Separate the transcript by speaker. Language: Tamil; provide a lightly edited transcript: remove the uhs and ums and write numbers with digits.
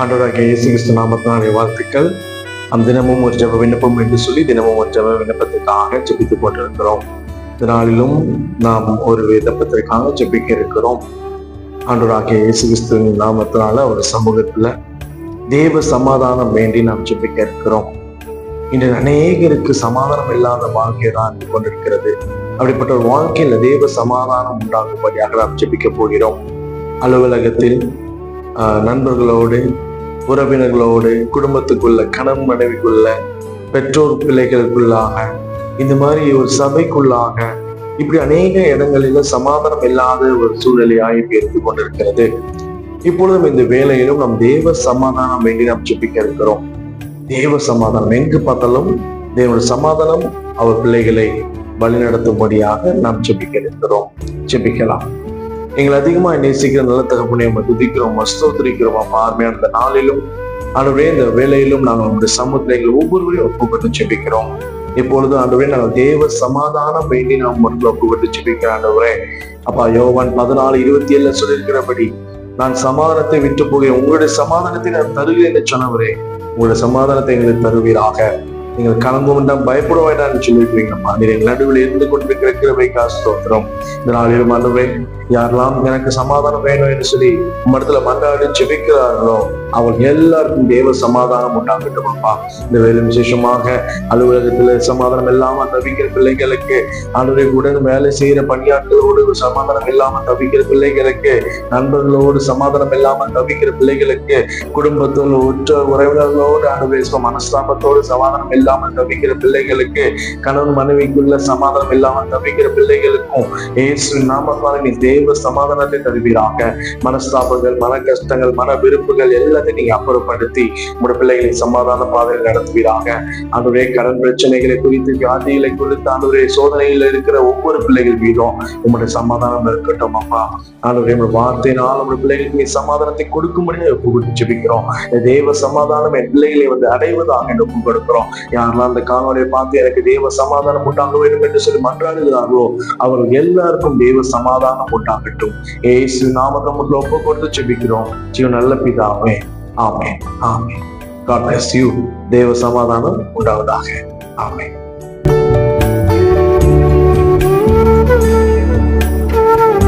Speaker 1: ஆண்டவராகிய இயேசு கிறிஸ்து நாமத்தினாலே வாழ்த்துக்கள். தினமும் ஒரு ஜெப விண்ணப்பம் என்று சொல்லி தினமும் ஒரு ஜெப விண்ணப்பத்திற்காக ஜெபித்துக் கொண்டிருக்கிறோம். இந்த நாளிலும் நாம் ஒரு விண்ணப்பத்திற்காக ஜெபிக்க இருக்கிறோம். ஆண்டவராகிய இயேசு கிறிஸ்துவின் நாமத்தினால ஒரு சமூகத்துல தேவ சமாதானம் வேண்டி நாம் ஜெபிக்க இருக்கிறோம். இன்று அநேகருக்கு சமாதானம் இல்லாத வாழ்க்கை தான் கொண்டிருக்கிறது. அப்படிப்பட்ட ஒரு வாழ்க்கையில தேவ சமாதானம் உண்டாகும்படியாக நாம் ஜெபிக்க போகிறோம். அலுவலகத்தில், நண்பர்களோடு, உறவினர்களோடு, குடும்பத்துக்குள்ள, கணவன் மனைவிக்குள்ள, பெற்றோர் பிள்ளைகளுக்குள்ளாக, இந்த மாதிரி ஒரு சபைக்குள்ளாக, இப்படி அநேக இடங்களில சமாதானம் இல்லாத ஒரு சூழ்நிலையாய் இருந்து கொண்டிருக்கிறது. இப்பொழுதும் இந்த வேளையிலும் நம் தேவ சமாதானம் வேண்டி நாம் ஜெபிக்க இருக்கிறோம். தேவ சமாதானம் எங்கு பார்த்தாலும் தேவனுடைய சமாதானம் அவர் பிள்ளைகளை வழிநடத்தும்படியாக நாம் ஜெபிக்க இருக்கிறோம். ஜெபிக்கலாம். எங்களை அதிகமா நேசிக்கிற நல்ல தகப்பனை நம்ம துதிக்கிறோம், ஸ்தோத்திரிக்கிறோம். அருமையான இந்த நாளிலும் ஆண்டவரே, இந்த வேளையிலும் நாங்கள் நம்முடைய சமுத்திரங்கள் ஒவ்வொருவரையும் ஒப்புக்கொண்டு ஜெபிக்கிறோம். இப்பொழுது ஆண்டவரே, நாங்கள் தேவ சமாதானம் வேண்டி நாம் ஒப்புக்கொண்டு ஜெபிக்கிற ஆண்டவரே. அப்பா, யோவான் 14:27 சொல்லியிருக்கிறபடி, நான் சமாதானத்தை விட்டு போகிறேன், உங்களுடைய சமாதானத்தை நான் தருகிறேன் என்று சொன்னவரே, உங்களுடைய சமாதானத்தை எங்களுக்கு தருவீராக. நீங்கள் கலங்க வேண்டாம், பயப்பட வேண்டாம் சொல்லியிருக்கிறீங்கப்பா. நீங்கள் நடுவில் இருந்து கொண்டிருக்கிற கிருபைக்காக ஸ்தோத்திரம். இந்த நாளிலும் ஆண்டவரே, யாரெல்லாம் எனக்கு சமாதானம் வேணும் என்று சொல்லி மடத்துல மன்றாடி ஜெபிக்கிறார்களோ அவங்க எல்லாருக்கும் தேவ சமாதானம் உண்டாகட்டும் அப்பா. இந்த வேலை விசேஷமாக அலுவலகத்துல சமாதானம் இல்லாம தவிக்கிற பிள்ளைகளுக்கு, ஆண்டவரே உடன் வேலை செய்யற பணியாட்களோடு சமாதானம் இல்லாம தவிக்கிற பிள்ளைகளுக்கு, நண்பர்களோடு சமாதானம் இல்லாம தவிக்கிற பிள்ளைகளுக்கு, குடும்பத்தோடு உற்ற உறவினர்களோடு ஆண்டவரே மனஸ்தாபத்தோடு சமாதானம் இல்லாமல் தவிக்கிற பிள்ளைகளுக்கு, கணவன் மனைவிக்குள்ள சமாதானம் இல்லாமல் தவிக்கிற பிள்ளைகளுக்கும் இயேசுவின் நாமத்தால் நீ தேவ சமாதானத்தை தருவீராக. மனஸ்தாபங்கள், மன கஷ்டங்கள், மன விருப்புகள் எல்லாத்தையும் நீங்க அப்புறப்படுத்தி உங்களுடைய பிள்ளைகளை சமாதான பாதையில் நடத்துவீராக. ஆண்டவரே, கடன் பிரச்சனைகளை குறித்து, வியாதிகளை குறித்து, ஆண்டவரே சோதனையில் இருக்கிற ஒவ்வொரு பிள்ளைகள் மீதும் உங்களுடைய சமாதானம் இருக்கட்டும் அப்பா. ஆண்டவரே, உங்களுடைய வார்த்தையினால் உங்களுடைய பிள்ளைகளுக்கு நீ சமாதானத்தை கொடுக்கும்படி ஒப்பு ஜெபிக்கிறோம். தேவ சமாதானம் என் பிள்ளைகளை அடைவதாக ஒப்பு கொடுக்கிறோம். யாரெல்லாம் அந்த காணொலியை பார்த்து எனக்கு தேவ சமாதானம் உண்டாக வேண்டும் என்று சொல்லி மன்றாடுகிறார்களோ அவர்கள் எல்லாருக்கும் தேவ சமாதானம் உண்டாகட்டும். இயேசு நாமத்தை முதல்ல ஒப்பு கொடுத்து ஜெபிக்கிறோம். ஜீவன் நல்ல பிதாவே, ஆமென், ஆமென். God bless you. தேவ சமாதானம் உண்டாவதாக. ஆமென்.